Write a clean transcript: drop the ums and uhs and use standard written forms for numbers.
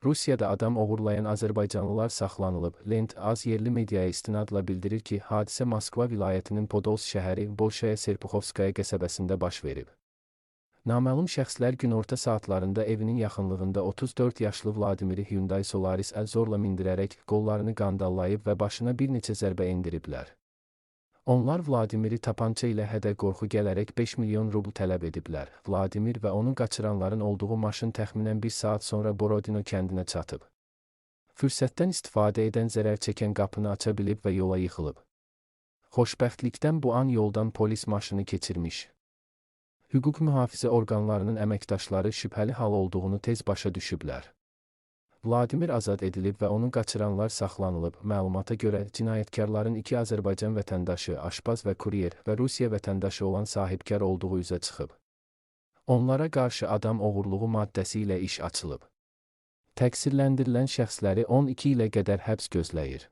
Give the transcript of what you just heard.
Rusiyada adam oğurlayan Azərbaycanlılar saxlanılıb. Lent.az yerli mediaya istinadla bildirir ki, hadisə Moskva vilayətinin Podolsk şəhəri Bolşaya Serpuxovskaya qəsəbəsində baş verib. Naməlum şəxslər günorta saatlarında evinin yaxınlığında 34 yaşlı Vladimiri Hyundai Solaris əl zorla mindirərək qollarını qandallayıb və başına bir neçə zərbə endiriblər. Onlar Vladimiri tapança ilə hədə-qorxu gələrək 5 milyon rubl tələb ediblər. Vladimir və onu qaçıranların olduğu maşın təxminən 1 saat sonra Borodino kəndinə çatıb. Fürsətdən istifadə edən zərər çəkən qapını aça bilib və yola yıxılıb. Xoşbəxtlikdən bu an yoldan polis maşını keçirmiş. Hüquq mühafizə orqanlarının əməkdaşları şübhəli hal olduğunu tez başa düşüblər. Vladimir azad edilib və onu qaçıranlar saxlanılıb. Məlumata görə cinayətkarların 2 Azərbaycan vətəndaşı, aşpaz və kuryer və Rusiya vətəndaşı olan sahibkar olduğu üzə çıxıb. Onlara qarşı adam oğurluğu maddəsi ilə iş açılıb. Təqsirləndirilən şəxsləri 12 ilə qədər həbs gözləyir.